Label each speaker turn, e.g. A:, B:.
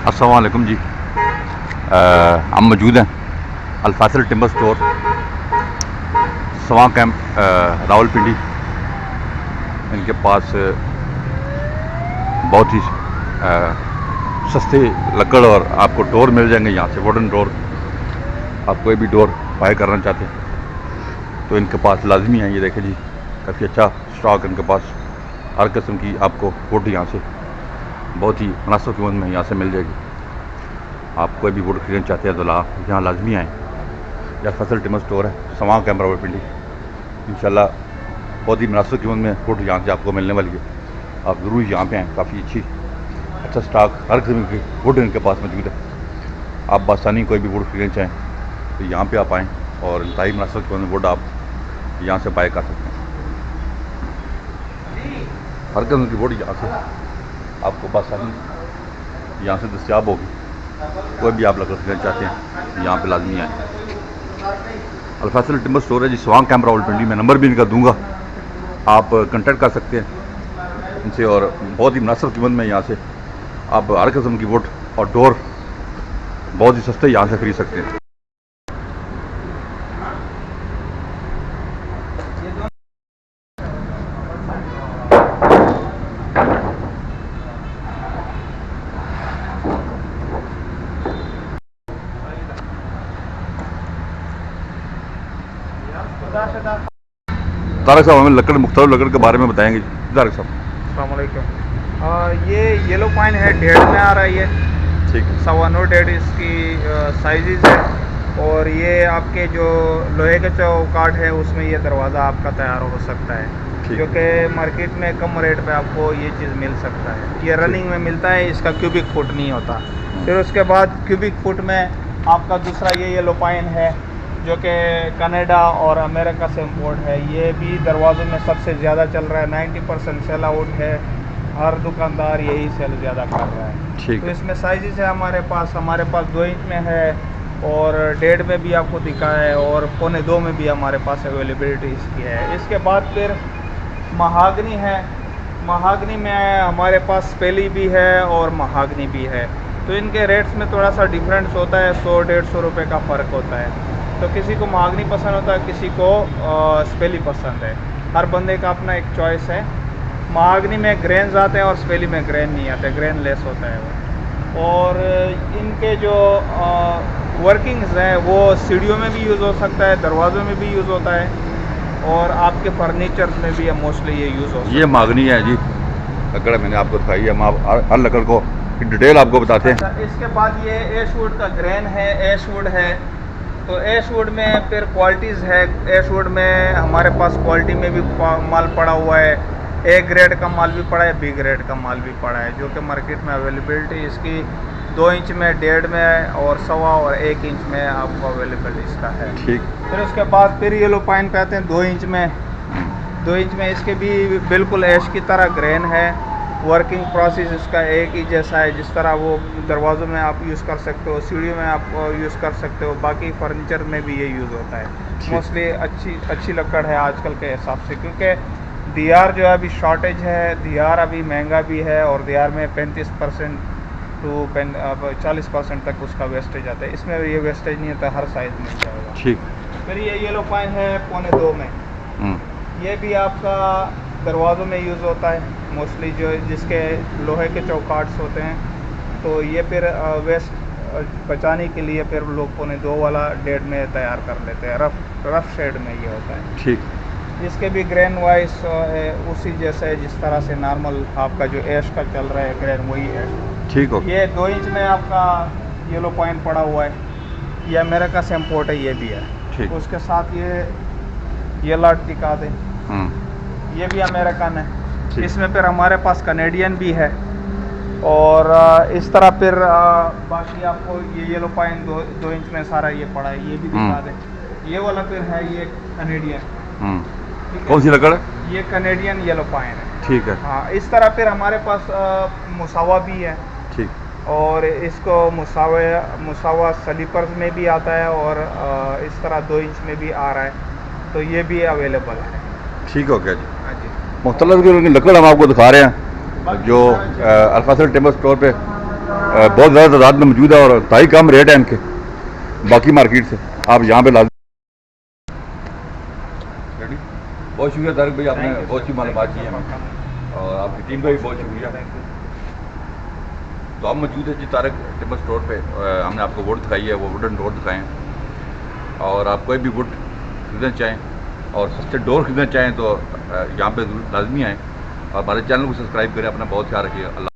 A: अस्सलाम वालेकुम जी। हम मौजूद हैं अल-फासिल टिम्बर स्टोर, सवां कैंप, रावलपिंडी। इनके पास बहुत ही सस्ते लकड़ और आपको डोर मिल जाएंगे यहाँ से, वुडन डोर। आप कोई भी डोर बाय करना चाहते हैं तो इनके पास लाजमी है। ये देखें जी, काफ़ी अच्छा स्टॉक इनके पास, हर किस्म की आपको वुड यहाँ से बहुत ही मुनासिब कीमत में यहाँ से मिल जाएगी। आप कोई भी वुड खरीदना चाहते हैं तो यहाँ लाजमी आएँ। यह फसल टिम्बर स्टोर है, सवां कैंप, रावलपिंडी। इंशाल्लाह बहुत ही मुनासिब कीमत में वुड यहाँ से आपको मिलने वाली है। आप ज़रूर यहाँ पे आएँ। काफ़ी अच्छा स्टॉक, हर किस्म की वुड इनके पास मौजूद है। आप बासानी कोई भी वुड खरीदना चाहें तो यहाँ पे आप आएँ और इंतहाई मुनासिब कीमत में वुड आप यहाँ से बाय कर सकते हैं। हर किस्म की वुड यहाँ से आपको बासानी यहाँ से दस्तियाब होगी। कोई भी आप लकड़ खरीदना चाहते हैं यहाँ पे लाजमी आए। अल-फासिल टिम्बर स्टोर है जी, सवां कैंप, रावलपिंडी। मैं नंबर भी इनका दूंगा, आप कांटेक्ट कर सकते हैं इनसे और बहुत ही मुनासिब कीमत में यहाँ से आप हर किस्म की वुड और डोर बहुत ही सस्ते यहाँ से खरीद सकते हैं। तारक साहब हमें मुख्तलिफ लकड़ के बारे में बताएंगे। तारक साहब,
B: अस्सलाम वालेकुम। ये येलो पाइन है, 1.5 में आ रहा है ये।
A: ठीक है।
B: 1.25 इसकी साइजेस है। और ये आपके जो लोहे के चौकाट है उसमें ये दरवाज़ा आपका तैयार हो सकता है, जो कि मार्केट में कम रेट पे आपको ये चीज़ मिल सकता है। ये रनिंग में मिलता है, इसका क्यूबिक फुट नहीं होता। फिर उसके बाद क्यूबिक फुट में आपका दूसरा ये येलो पाइन है, जो कि कनाडा और अमेरिका से इम्पोर्ट है। ये भी दरवाज़ों में सबसे ज़्यादा चल रहा है, 90% सेल आउट है। हर दुकानदार यही सेल ज़्यादा कर रहा है। तो इसमें साइजेस है हमारे पास 2 इंच में है और 1.5 में भी आपको दिखा है और 1.25 में भी हमारे पास अवेलेबिलिटी इसकी है। इसके बाद फिर महागनी है। महागनी में हमारे पास स्पेली भी है और महागनी भी है। तो इनके रेट्स में थोड़ा सा डिफरेंस होता है, 100-150 रुपये का फ़र्क होता है। तो किसी को महागनी पसंद होता है, किसी को स्पेली पसंद है। हर बंदे का अपना एक चॉइस है। महागनी में ग्रेन्स आते हैं और स्पेली में ग्रेन नहीं आते, ग्रेन लेस होता है वो। और इनके जो वर्किंग्स हैं वो सीढ़ियों में भी यूज़ हो सकता है, दरवाज़ों में भी यूज़ होता है और आपके फर्नीचर में भी मोस्टली ये यूज़ होता है।
A: ये महागनी है जी लकड़, मैंने आपको दिखाई है। हम हर लकड़ को डिटेल आपको बताते हैं।
B: अच्छा, इसके बाद ये एशवुड का ग्रेन है, एशवुड है। तो एशवुड में फिर क्वालिटीज़ है। एशवुड में हमारे पास क्वालिटी में भी माल पड़ा हुआ है। ए ग्रेड का माल भी पड़ा है, बी ग्रेड का माल भी पड़ा है, जो कि मार्केट में अवेलेबिलिटी इसकी 2 इंच में, 1.5 में और 1.25 और 1 इंच में आपको अवेलेबल इसका है।
A: ठीक।
B: फिर उसके बाद फिर येलो पाइन पे आते हैं 2 इंच में। 2 इंच में इसके भी बिल्कुल ऐश की तरह ग्रेन है। वर्किंग प्रोसेस इसका एक ही जैसा है। जिस तरह वो दरवाज़ों में आप यूज़ कर सकते हो, सीढ़ियों में आप यूज़ कर सकते हो, बाकी फर्नीचर में भी ये यूज़ होता है। मोस्टली अच्छी लकड़ है आजकल के हिसाब से, क्योंकि दीवार जो है अभी शॉर्टेज है। दीवार अभी महंगा भी है और दीवार में 35% टू 40% तक उसका वेस्टेज आता है। इसमें ये वेस्टेज नहीं होता, हर साइज़ मिल जाएगा।
A: ठीक।
B: फिर ये येलो पाइन है 1.25 में। ये भी आपका दरवाज़ों में यूज़ होता है मोस्टली, जो जिसके लोहे के चौकाट्स होते हैं। तो ये फिर वेस्ट बचाने के लिए फिर लोग 1.25 वाला 1.5 में तैयार कर लेते हैं। रफ शेड में ये होता है।
A: ठीक।
B: इसके भी ग्रेन वाइज उसी जैसे है, जिस तरह से नॉर्मल आपका जो ऐश का चल रहा है ग्रेन, वही है।
A: ठीक हो।
B: ये 2 इंच में आपका येलो पॉइंट पड़ा हुआ है। ये अमेरिका से इम्पोर्ट है, ये भी है।
A: ठीक।
B: उसके साथ ये लाट दिखा दें, ये भी अमेरिकन है। इसमें फिर हमारे पास कनेडियन भी है। और इस तरह फिर बाकी आपको ये येलो पाइन 2 इंच में सारा ये पड़ा है, ये भी दिखा दें। ये वाला फिर है ये कनेडियन।
A: कौन सी लकड़?
B: ये कनेडियन येलो पाइन है।
A: ठीक है।
B: हाँ, इस तरह फिर हमारे पास मुसावा भी है।
A: ठीक।
B: और इसको मुसावा स्लीपर्स में भी आता है और इस तरह 2 इंच में भी आ रहा है। तो ये भी अवेलेबल है।
A: ठीक हो गया जी।
B: हाँ जी।
A: मुख्तलिफ की लकड़ हम आपको दिखा रहे हैं जो अल-फासिल टिम्बर स्टोर पे बहुत ज़्यादा तादाद में मौजूद है और इंतहाई कम रेट है इनके बाकी मार्केट से। आप यहाँ पे लाजमी। बहुत शुक्रिया तारिक भाई, आपने बहुत सी मालूमात दी हमें और आपकी टीम का भी बहुत शुक्रिया। तो हम मौजूद है जी तारिक टिम्बर स्टोर पे। हमने आपको वुड दिखाई है, वो वुडन डोर दिखाएँ और आप कोई भी वुड खरीदना चाहें और सस्ते डोर खरीदना चाहें तो यहाँ पे लाजमी आएँ और हमारे चैनल को सब्सक्राइब करें। अपना बहुत ख्याल रखिएगा। अल्लाह।